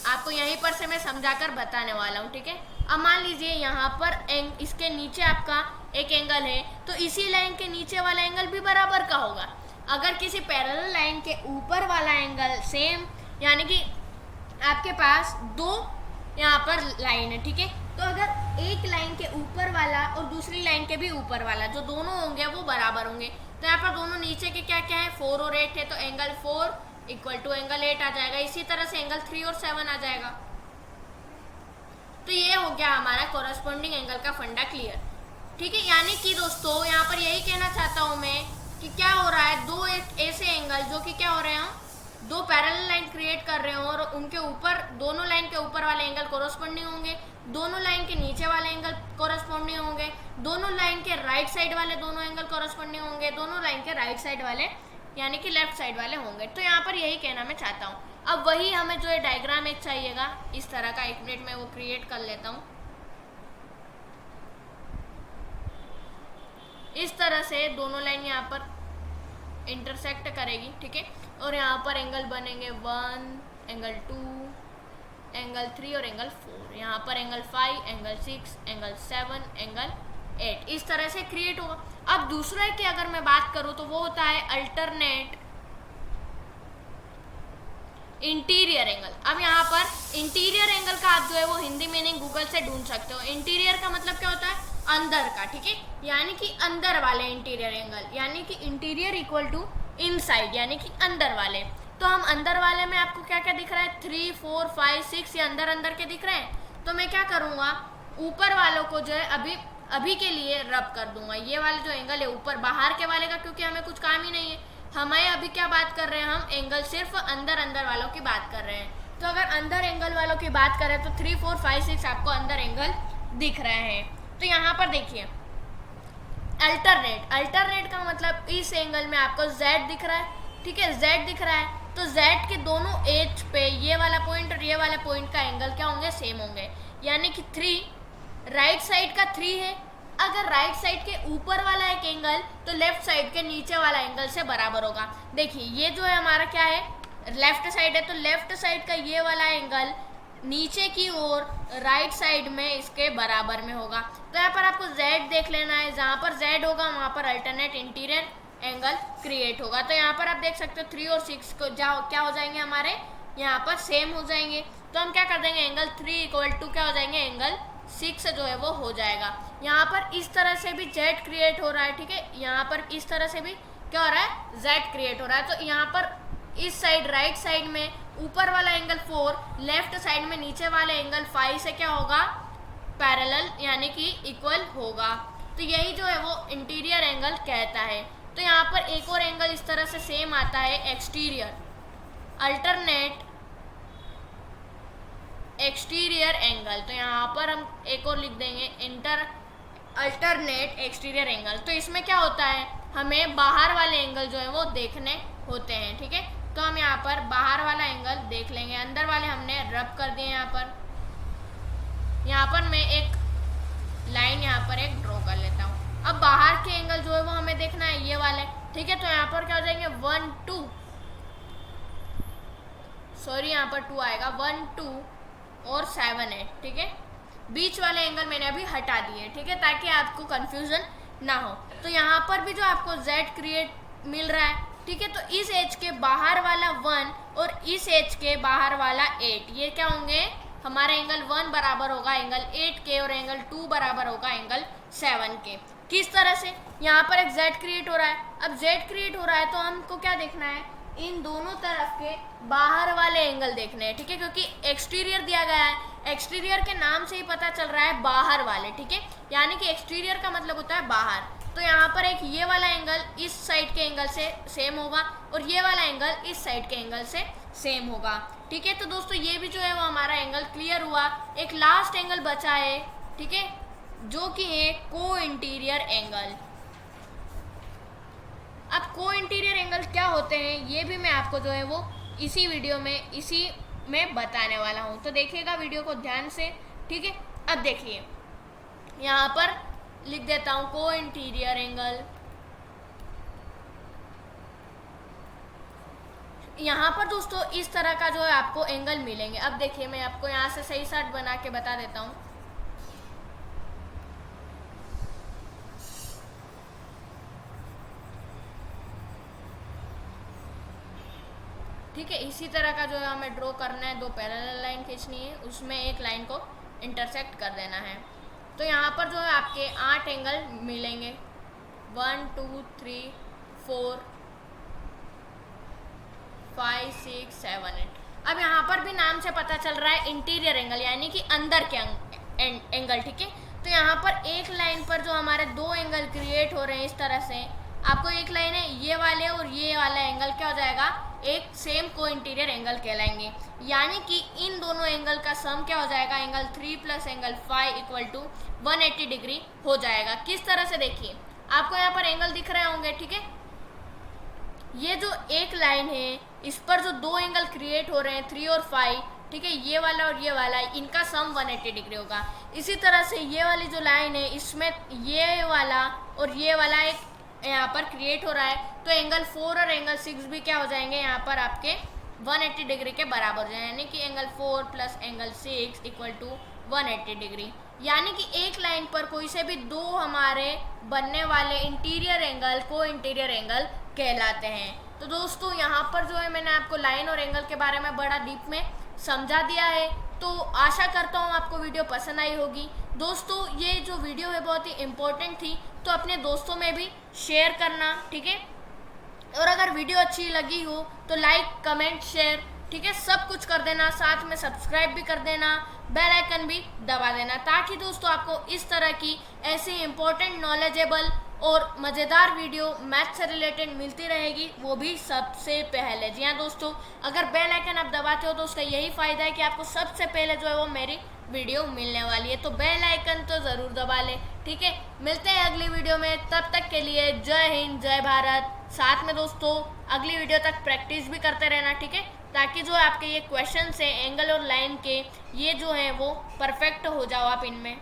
आपको यहीं पर से मैं समझाकर बताने वाला हूँ, ठीक है। अब मान लीजिए यहाँ पर इसके नीचे आपका एक एंगल है, तो इसी लाइन के नीचे वाला एंगल भी बराबर का होगा। अगर किसी पैरेलल लाइन के ऊपर वाला एंगल सेम, यानी कि आपके पास दो यहाँ पर लाइन है, ठीक है, तो अगर एक लाइन के ऊपर वाला और दूसरी लाइन के भी ऊपर वाला जो दोनों होंगे वो बराबर होंगे, तो यहाँ पर दोनों नीचे के क्या क्या है, 4 और 8 है, तो एंगल 4 इक्वल टू एंगल 8 आ जाएगा। इसी तरह से एंगल 3 और 7 आ जाएगा। तो ये हो गया हमारा कोरस्पॉन्डिंग एंगल का फंडा क्लियर, ठीक है। यानी कि दोस्तों यहाँ पर यही कहना चाहता हूँ मैं कि क्या हो रहा है, दो एक ऐसे एंगल जो कि क्या हो रहे हैं, दो पैरेलल लाइन क्रिएट कर रहे हो और उनके ऊपर, दोनों लाइन के ऊपर वाले एंगल कोरस्पॉन्डिंग होंगे, दोनों लाइन के नीचे वाले एंगल कोरस्पॉन्डिंग होंगे, दोनों लाइन के राइट साइड वाले दोनों एंगल कोरस्पॉन्डिंग होंगे, दोनों लाइन के राइट साइड वाले यानी कि लेफ्ट साइड वाले होंगे। तो यहाँ पर यही कहना मैं चाहता हूँ। अब वही हमें जो है डायग्राम एक चाहिएगा इस तरह का, 1 मिनट में वो क्रिएट कर लेता हूँ। इस तरह से दोनों लाइन यहाँ पर इंटरसेक्ट करेगी, ठीक है, और यहाँ पर एंगल बनेंगे 1, एंगल 2, एंगल 3 और एंगल 4। यहाँ पर एंगल 5, एंगल 6, एंगल 7, एंगल 8, इस तरह से क्रिएट होगा। अब दूसरा की अगर मैं बात करूँ तो वो होता है अल्टरनेट इंटीरियर एंगल। अब यहाँ पर इंटीरियर एंगल का आप जो है वो हिंदी मीनिंग गूगल से ढूंढ सकते हो। इंटीरियर का मतलब क्या होता है, अंदर का, ठीक है, यानी कि अंदर वाले इंटीरियर एंगल, यानी कि इंटीरियर इक्वल टू इनसाइड, यानी कि अंदर वाले। तो हम अंदर वाले में आपको क्या क्या दिख रहा है, 3, 4, 5, 6 ये अंदर अंदर के दिख रहे हैं। तो मैं क्या करूँगा, ऊपर वालों को जो है अभी के लिए रब कर दूंगा। ये वाले जो एंगल है ऊपर, बाहर के वाले का क्योंकि हमें कुछ काम ही नहीं है, हमें अभी क्या बात कर रहे हैं, हम एंगल सिर्फ अंदर अंदर वालों की बात कर रहे हैं। तो अगर अंदर एंगल वालों की बात करें तो 3, 4, 5, 6 आपको अंदर एंगल दिख रहे हैं। तो यहाँ पर देखिए अल्टरनेट का मतलब इस एंगल में आपको Z दिख रहा है, ठीक है, Z दिख रहा है, तो Z के दोनों एज पे ये वाला पॉइंट और ये वाला पॉइंट का एंगल क्या होंगे, सेम होंगे, यानी कि 3 राइट साइड का 3 है। अगर राइट साइड के ऊपर वाला एक एंगल तो लेफ्ट साइड के नीचे वाला एंगल से बराबर होगा। देखिए ये जो है हमारा क्या है, लेफ्ट साइड है, तो लेफ्ट साइड का ये वाला एंगल नीचे की ओर राइट साइड में इसके बराबर में होगा। तो यहाँ पर आपको Z देख लेना है, जहाँ पर Z होगा वहाँ पर अल्टरनेट इंटीरियर एंगल क्रिएट होगा। तो यहाँ पर आप देख सकते हो 3 और 6 को क्या हो जाएंगे, हमारे यहाँ पर सेम हो जाएंगे। तो हम क्या कर देंगे, एंगल 3 इक्वल टू क्या हो जाएंगे, एंगल 6 जो है वो हो जाएगा। यहाँ पर इस तरह से भी Z क्रिएट हो रहा है, ठीक है, यहाँ पर इस तरह से भी क्या हो रहा है, Z क्रिएट हो रहा है। तो यहाँ पर इस साइड राइट साइड में ऊपर वाला एंगल 4, लेफ्ट साइड में नीचे वाले एंगल 5 से क्या होगा, पैरेलल यानी कि इक्वल होगा। तो यही जो है वो इंटीरियर एंगल कहता है। तो यहाँ पर एक और एंगल इस तरह से सेम आता है, एक्सटीरियर, अल्टरनेट एक्सटीरियर एंगल। तो यहाँ पर हम एक और लिख देंगे अल्टरनेट एक्सटीरियर एंगल। तो इसमें क्या होता है, हमें बाहर वाले एंगल जो है वो देखने होते हैं, ठीक है। तो हम यहाँ पर बाहर वाला एंगल देख लेंगे, अंदर वाले हमने रब कर दिए। यहाँ पर मैं एक लाइन यहाँ पर एक ड्रॉ कर लेता हूँ। अब बाहर के एंगल जो है वो हमें देखना है, ये वाले, ठीक है। तो यहाँ पर क्या हो जाएंगे, 1, 2, सॉरी यहाँ पर 2 आएगा, 1, 2 और 7 है, ठीक है। बीच वाले एंगल मैंने अभी हटा दिए, ठीक है, ताकि आपको कंफ्यूजन ना हो। तो यहाँ पर भी जो आपको Z क्रिएट मिल रहा है, ठीक है, तो इस एज के बाहर वाला 1 और इस एज के बाहर वाला 8, ये क्या होंगे, हमारे एंगल 1 बराबर होगा एंगल 8 के और एंगल 2 बराबर होगा एंगल 7 के। किस तरह से, यहाँ पर एक Z क्रिएट हो रहा है। अब Z क्रिएट हो रहा है तो हमको क्या देखना है, इन दोनों तरफ के बाहर वाले एंगल देखने हैं, ठीक है, क्योंकि एक्सटीरियर दिया गया है, एक्सटीरियर के नाम से ही पता चल रहा है बाहर वाले, ठीक है, यानी कि एक्सटीरियर का मतलब होता है बाहर। तो यहाँ पर एक ये वाला एंगल इस साइड के एंगल से सेम होगा और ये वाला एंगल इस साइड के एंगल से सेम होगा, ठीक है। तो दोस्तों ये भी जो है वो हमारा एंगल क्लियर हुआ। एक लास्ट एंगल बचा है, ठीक है, जो कि है को इंटीरियर एंगल। अब को इंटीरियर एंगल क्या होते हैं ये भी मैं आपको जो है वो इसी वीडियो में इसी में बताने वाला हूँ, तो देखिएगा वीडियो को ध्यान से, ठीक है। अब देखिए यहाँ पर लिख देता हूँ को इंटीरियर एंगल। यहाँ पर दोस्तों इस तरह का जो है आपको एंगल मिलेंगे। अब देखिए मैं आपको यहाँ से सही साइड बना के बता देता हूँ। ठीक है, इसी तरह का जो है हमें ड्रॉ करना है, दो पैरेलल लाइन खींचनी है, उसमें एक लाइन को इंटरसेक्ट कर देना है। तो यहाँ पर जो है आपके 8 एंगल मिलेंगे, 1 2 3 4 5 6 7 8। अब यहाँ पर भी नाम से पता चल रहा है इंटीरियर एंगल, यानी कि अंदर के एंगल, ठीक है। तो यहाँ पर एक लाइन पर जो हमारे दो एंगल क्रिएट हो रहे हैं इस तरह से, आपको एक लाइन है ये वाले और ये वाला एंगल क्या हो जाएगा, एक सेम को इंटीरियर एंगल कहलाएंगे, यानी कि इन दोनों एंगल का सम क्या हो जाएगा, angle 3 plus angle 5 equal to 180 degree हो जाएगा। किस तरह से देखिए, आपको यहाँ पर एंगल दिख रहे होंगे, ठीक है। ये जो एक लाइन है इस पर जो दो एंगल क्रिएट हो रहे हैं 3 और 5, ठीक है, ये वाला और ये वाला, इनका सम 180 डिग्री होगा। इसी तरह से ये वाली जो लाइन है इसमें ये वाला और ये वाला एक यहाँ पर क्रिएट हो रहा है, तो एंगल 4 और एंगल 6 भी क्या हो जाएंगे यहाँ पर आपके 180 डिग्री के बराबर हो जाए, यानी कि angle 4 plus angle 6 equal to 180 degree. यानी कि एक लाइन पर कोई से भी दो हमारे बनने वाले इंटीरियर एंगल को इंटीरियर एंगल कहलाते हैं। तो दोस्तों यहाँ पर जो है मैंने आपको लाइन और एंगल के बारे में बड़ा डीप में समझा दिया है, तो आशा करता हूँ आपको वीडियो पसंद आई होगी। दोस्तों ये जो वीडियो है बहुत ही इम्पोर्टेंट थी, तो अपने दोस्तों में भी शेयर करना, ठीक है। और अगर वीडियो अच्छी लगी हो तो लाइक कमेंट शेयर, ठीक है, सब कुछ कर देना, साथ में सब्सक्राइब भी कर देना, बेल आइकन भी दबा देना, ताकि दोस्तों आपको इस तरह की ऐसी इम्पोर्टेंट नॉलेजेबल और मज़ेदार वीडियो मैथ से रिलेटेड मिलती रहेगी, वो भी सबसे पहले। जी हाँ दोस्तों, अगर बेल आइकन आप दबाते हो तो उसका यही फ़ायदा है कि आपको सबसे पहले जो है वो मेरी वीडियो मिलने वाली है, तो बेल आइकन तो ज़रूर दबा लें, ठीक है। मिलते हैं अगली वीडियो में, तब तक के लिए जय हिंद जय भारत। साथ में दोस्तों अगली वीडियो तक प्रैक्टिस भी करते रहना, ठीक है, ताकि जो आपके ये क्वेश्चन हैं एंगल और लाइन के, ये जो हैं वो परफेक्ट हो जाओ आप इनमें।